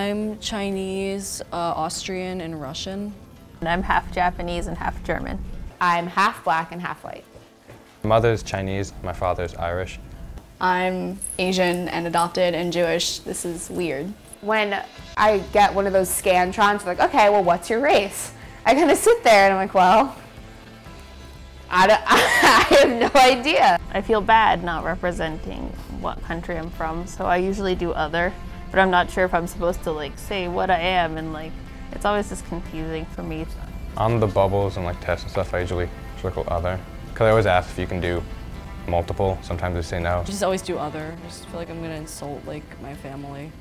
I'm Chinese, Austrian, and Russian. And I'm half Japanese and half German. I'm half black and half white. My mother's Chinese, my father's Irish. I'm Asian and adopted and Jewish. This is weird. When I get one of those Scantrons, like, okay, well, what's your race? I kind of sit there and I'm like, well, I have no idea. I feel bad not representing what country I'm from, so I usually do other, but I'm not sure if I'm supposed to like say what I am, and like it's always just confusing for me. On the bubbles and like tests and stuff, I usually circle other. Because I always ask if you can do multiple. Sometimes they say no. Just always do other. I just feel like I'm gonna insult like my family.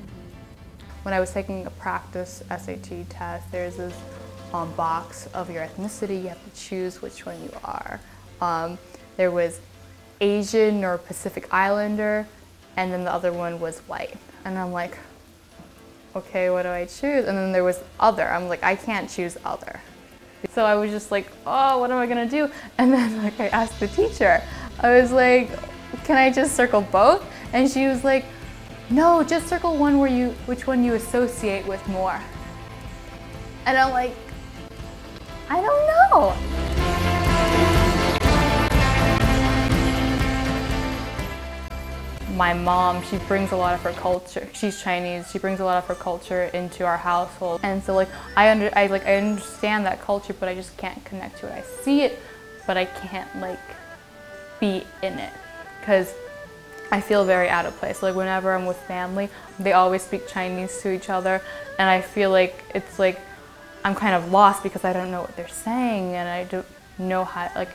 When I was taking a practice SAT test, there's this box of your ethnicity. You have to choose which one you are. There was Asian or Pacific Islander, and then the other one was white. And I'm like, okay, what do I choose? And then there was other. I'm like, I can't choose other. So I was just like, oh, what am I gonna do? And then like I asked the teacher, I was like, can I just circle both? And she was like, no, just circle one which one you associate with more. And I'm like, I don't know. My mom, she brings a lot of her culture. She's Chinese. She brings a lot of her culture into our household, and so like I understand that culture, but I just can't connect to it. I see it, but I can't like be in it because I feel very out of place. Like whenever I'm with family, they always speak Chinese to each other, and I feel like it's like I'm kind of lost because I don't know what they're saying, and I don't know how like.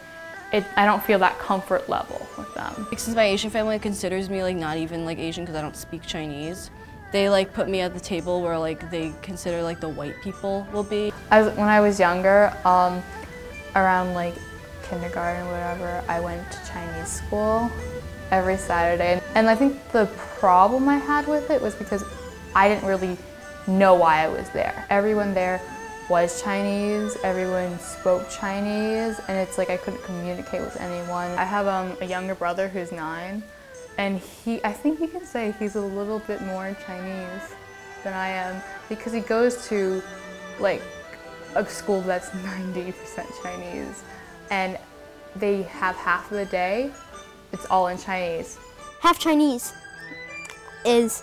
I don't feel that comfort level with them. Since my Asian family considers me like not even like Asian because I don't speak Chinese, they like put me at the table where like they consider like the white people will be. When I was younger, around like kindergarten or whatever, I went to Chinese school every Saturday. And I think the problem I had with it was because I didn't really know why I was there. Everyone there was Chinese, everyone spoke Chinese, and it's like I couldn't communicate with anyone. I have a younger brother who's 9, and I think you can say he's a little bit more Chinese than I am because he goes to like a school that's 90% Chinese, and they have half of the day, it's all in Chinese. Half Chinese is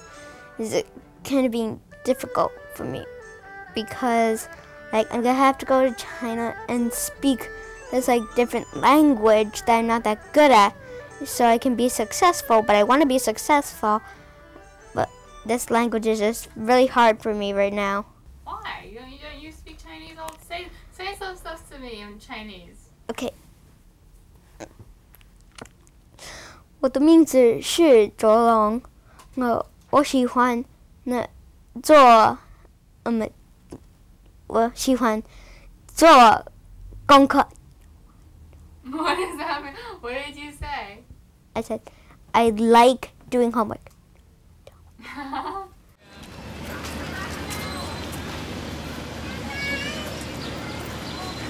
kind of being difficult for me because like I'm gonna have to go to China and speak this like different language that I'm not that good at, so I can be successful. But I want to be successful, but this language is just really hard for me right now. Why? You speak Chinese? Say some stuff to me in Chinese. Okay. 我的名字是卓龙，我喜欢做功课。 What does that mean? What did you say? I said, I like doing homework.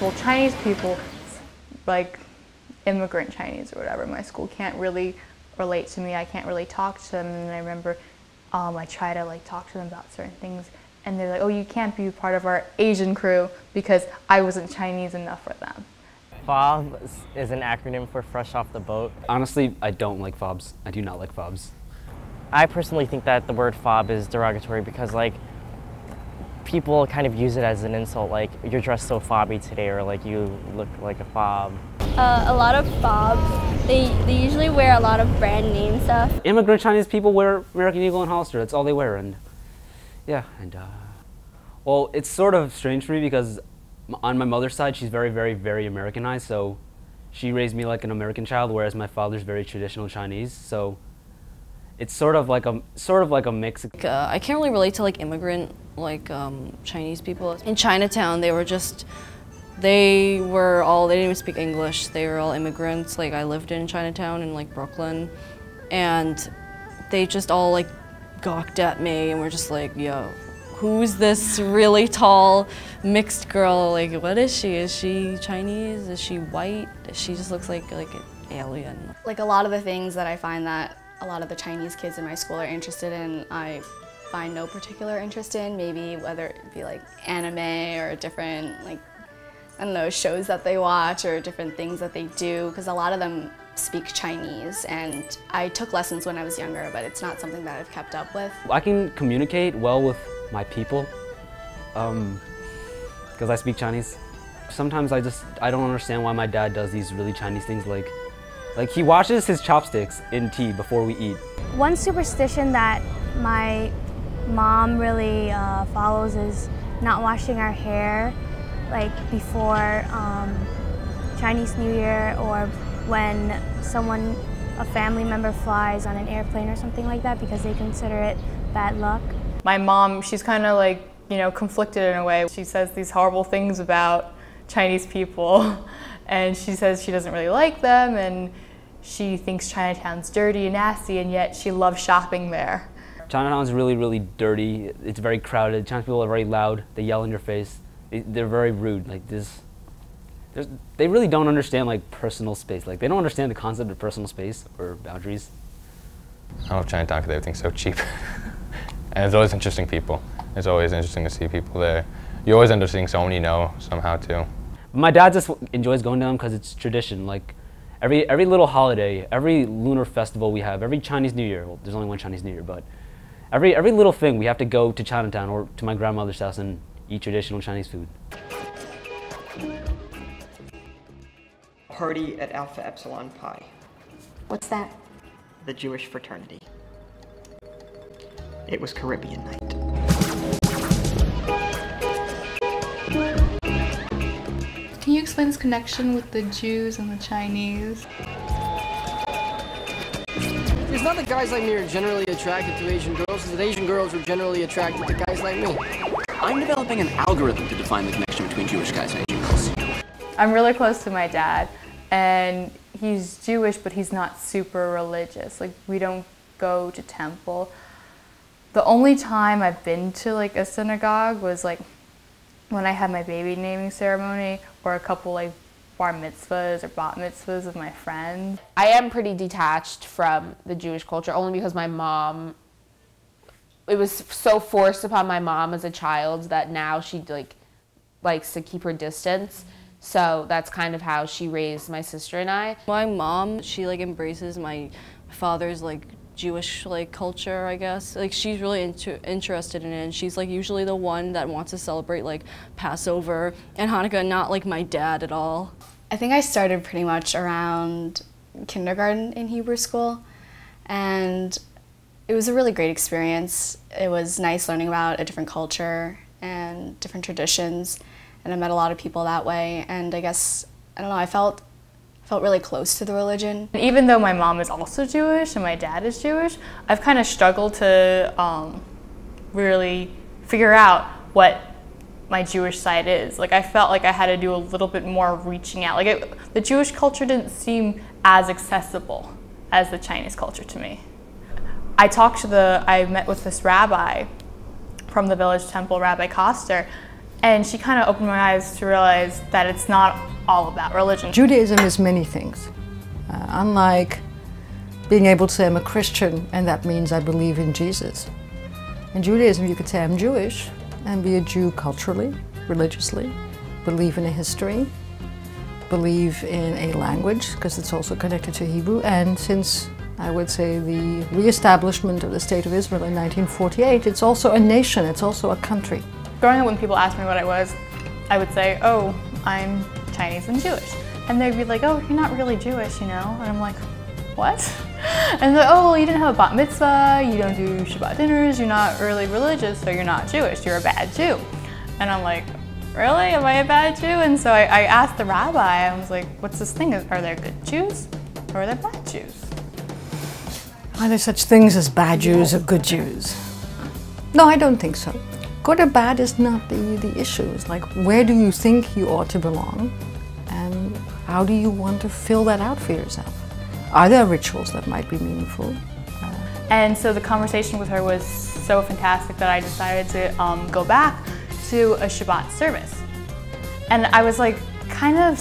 Well, Chinese people, like immigrant Chinese or whatever, my school can't really relate to me. I can't really talk to them, and I remember I try to like talk to them about certain things, and they're like, oh, you can't be part of our Asian crew because I wasn't Chinese enough for them. FOB is an acronym for fresh off the boat. Honestly, I don't like FOBs. I do not like FOBs. I personally think that the word FOB is derogatory because like people kind of use it as an insult, like you're dressed so fobby today, or like you look like a fob. A lot of fobs, they usually wear a lot of brand name stuff. Immigrant Chinese people wear American Eagle and Hollister. That's all they wear, and yeah, and well, it's sort of strange for me because on my mother's side, she's very, very, very Americanized, so she raised me like an American child, whereas my father's very traditional Chinese, so it's sort of like a mix. I can't really relate to like immigrant Chinese people. In Chinatown, they didn't even speak English. They were all immigrants. Like I lived in Chinatown in like Brooklyn, and they just all like gawked at me and were just like, yo, who's this really tall mixed girl? Like, what is she? Is she Chinese? Is she white? She just looks like an alien. Like a lot of the things that I find that a lot of the Chinese kids in my school are interested in, I find no particular interest in, maybe whether it be like anime or different, like, I don't know, shows that they watch or different things that they do, because a lot of them speak Chinese, and I took lessons when I was younger, but it's not something that I've kept up with. I can communicate well with my people because I speak Chinese. Sometimes I don't understand why my dad does these really Chinese things, like he washes his chopsticks in tea before we eat. One superstition that my mom really follows is not washing our hair like before Chinese New Year, or when a family member flies on an airplane or something like that, because they consider it bad luck. My mom, she's kind of like, you know, conflicted in a way. She says these horrible things about Chinese people, and she says she doesn't really like them, and she thinks Chinatown's dirty and nasty, and yet she loves shopping there. Chinatown's really, really dirty. It's very crowded. Chinese people are very loud. They yell in your face. They're very rude. Like they really don't understand like personal space. Like they don't understand the concept of personal space or boundaries. I love Chinatown because everything's so cheap. And it's always interesting people. It's always interesting to see people there. You always end up seeing someone you know somehow too. My dad just enjoys going down because it's tradition. Like every little holiday, every lunar festival we have, every Chinese New Year. Well, there's only one Chinese New Year, but every little thing we have to go to Chinatown or to my grandmother's house and eat traditional Chinese food. Party at Alpha Epsilon Pi. What's that? The Jewish fraternity. It was Caribbean night. Can you explain this connection with the Jews and the Chinese? It's not that guys like me are generally attracted to Asian girls, it's that Asian girls are generally attracted to guys like me. I'm developing an algorithm to define the connection between Jewish guys and Asian girls. I'm really close to my dad, and he's Jewish, but he's not super religious. Like, we don't go to temple. The only time I've been to like a synagogue was like when I had my baby naming ceremony, or a couple like bar mitzvahs or bat mitzvahs with my friends. I am pretty detached from the Jewish culture, only because my mom, it was so forced upon my mom as a child that now she likes to keep her distance. So that's kind of how she raised my sister and I. My mom, she like embraces my father's like Jewish like culture, I guess. Like she's really interested in it, and she's like usually the one that wants to celebrate like Passover and Hanukkah, not like my dad at all. I think I started pretty much around kindergarten in Hebrew school, and it was a really great experience. It was nice learning about a different culture and different traditions, and I met a lot of people that way, and I guess, I don't know, I felt really close to the religion. Even though my mom is also Jewish and my dad is Jewish, I've kind of struggled to really figure out what my Jewish side is. Like, I felt like I had to do a little bit more reaching out. Like, the Jewish culture didn't seem as accessible as the Chinese culture to me. I met with this rabbi from the village temple, Rabbi Koster, and she kind of opened my eyes to realize that it's not all about religion. Judaism is many things. Unlike being able to say I'm a Christian and that means I believe in Jesus. In Judaism you could say I'm Jewish and be a Jew culturally, religiously, believe in a history, believe in a language, because it's also connected to Hebrew, and since I would say the re-establishment of the State of Israel in 1948, it's also a nation, it's also a country. Growing up, when people asked me what I was, I would say, oh, I'm Chinese and Jewish. And they'd be like, oh, you're not really Jewish, you know? And I'm like, what? And they're like, oh, well, you didn't have a bat mitzvah, you don't do Shabbat dinners, you're not really religious, so you're not Jewish, you're a bad Jew. And I'm like, really? Am I a bad Jew? And so I asked the rabbi, I was like, what's this thing? Are there good Jews or are there bad Jews? Are there such things as bad Jews or good Jews? No, I don't think so. Good or bad is not the issue. It's like, where do you think you ought to belong? And how do you want to fill that out for yourself? Are there rituals that might be meaningful? And so the conversation with her was so fantastic that I decided to go back to a Shabbat service. And I was like kind of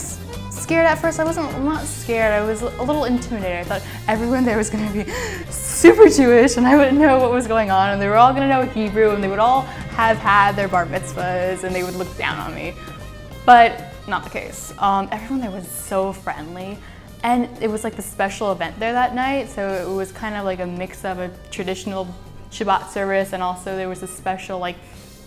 scared at first. I'm not scared, I was a little intimidated. I thought everyone there was gonna be super Jewish and I wouldn't know what was going on, and they were all gonna know Hebrew, and they would all have had their bar mitzvahs, and they would look down on me. But not the case. Everyone there was so friendly, and it was like the special event there that night, so it was kind of like a mix of a traditional Shabbat service, and also there was a special like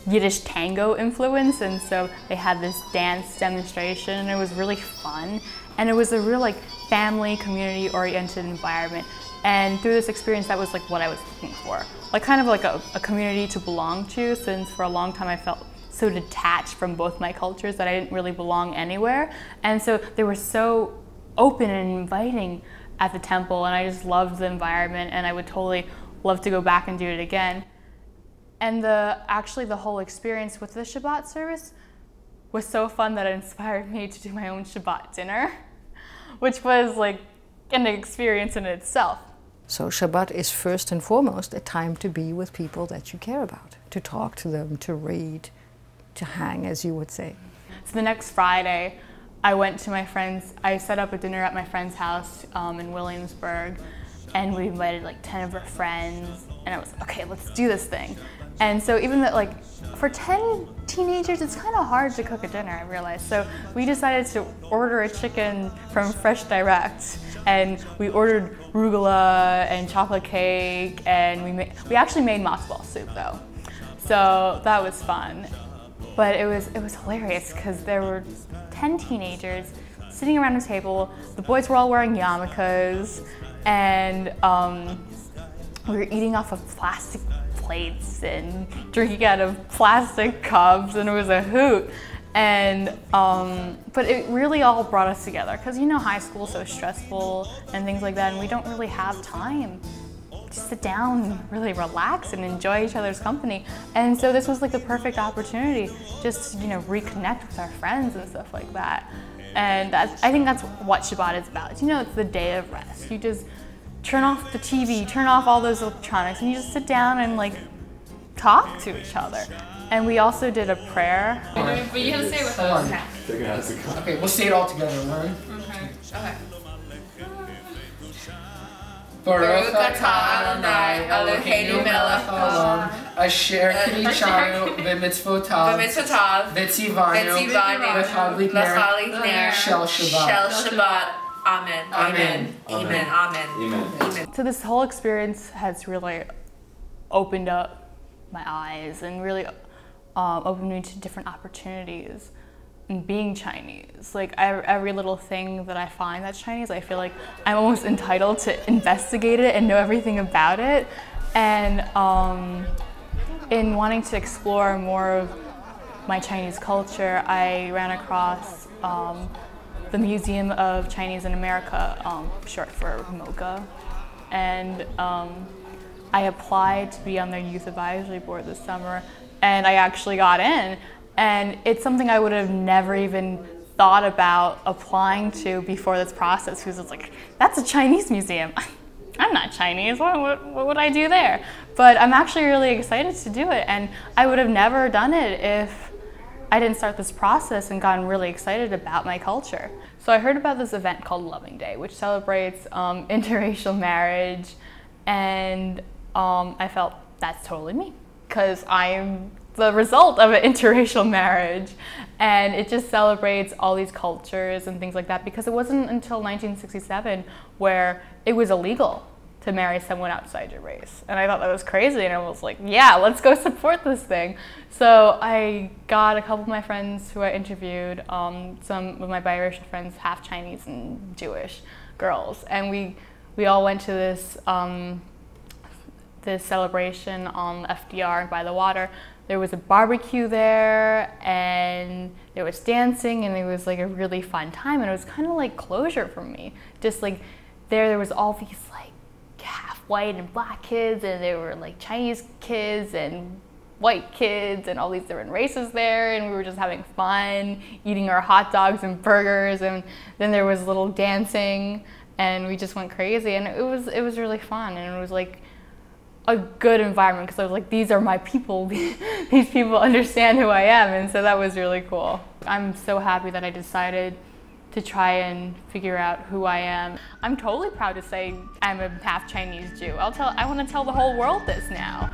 Yiddish tango influence, and so they had this dance demonstration, and it was really fun, and it was a real like family, community oriented environment. And through this experience, that was like what I was looking for, like kind of like a community to belong to, since for a long time I felt so detached from both my cultures that I didn't really belong anywhere. And so they were so open and inviting at the temple, and I just loved the environment, and I would totally love to go back and do it again. And actually the whole experience with the Shabbat service was so fun that it inspired me to do my own Shabbat dinner, which was like an experience in itself. So Shabbat is first and foremost a time to be with people that you care about, to talk to them, to read, to hang, as you would say. So the next Friday, I went to my friend's, I set up a dinner at my friend's house in Williamsburg, and we invited like 10 of our friends, and I was, okay, let's do this thing. And so even though, like, for 10 teenagers, it's kind of hard to cook a dinner, I realized. So we decided to order a chicken from Fresh Direct, and we ordered arugula and chocolate cake, and we actually made matzo ball soup though. So that was fun. But it was hilarious because there were 10 teenagers sitting around a table. The boys were all wearing yarmulkes, and we were eating off of plastic plates and drinking out of plastic cups, and it was a hoot. And but it really all brought us together because, you know, high school is so stressful and things like that, and we don't really have time to sit down and really relax and enjoy each other's company. And so this was like the perfect opportunity just to, you know, reconnect with our friends and stuff like that. And I think that's what Shabbat is about. You know, it's the day of rest. You just turn off the TV, turn off all those electronics, and you just sit down and like talk to each other. And we also did a prayer. But you have to say it with us. Okay, we'll say it all together, right? Okay. Baruch atah Adonai Eloheinu melech haolam asher kiddushanu b'mitzvotav v'tzivanu l'chadlik ner shel Shabbat. Amen. Amen. Amen. Amen. So this whole experience has really opened up my eyes and really opened me to different opportunities. And being Chinese, like every little thing that I find that's Chinese, I feel like I'm almost entitled to investigate it and know everything about it. And in wanting to explore more of my Chinese culture, I ran across the Museum of Chinese in America, short for MoCA. And I applied to be on their youth advisory board this summer, and I actually got in. And it's something I would have never even thought about applying to before this process, because it's like, that's a Chinese museum. I'm not Chinese, what would I do there? But I'm actually really excited to do it, and I would have never done it if I didn't start this process and gotten really excited about my culture. So I heard about this event called Loving Day, which celebrates interracial marriage, and I felt that's totally me, because I'm the result of an interracial marriage, and it just celebrates all these cultures and things like that, because it wasn't until 1967 where it was illegal to marry someone outside your race. And I thought that was crazy, and I was like, yeah, let's go support this thing. So I got a couple of my friends who I interviewed, some of my biracial friends, half Chinese and Jewish girls, and we all went to this this celebration on FDR and by the water. There was a barbecue there, and there was dancing, and it was like a really fun time, and it was kind of like closure for me. Just like there was all these like half white and black kids, and there were like Chinese kids and white kids and all these different races there, and we were just having fun, eating our hot dogs and burgers, and then there was little dancing, and we just went crazy, and it was really fun, and it was like a good environment, because I was like, these are my people, these people understand who I am, and so that was really cool. I'm so happy that I decided to try and figure out who I am. I'm totally proud to say I'm a half Chinese Jew. I want to tell the whole world this now.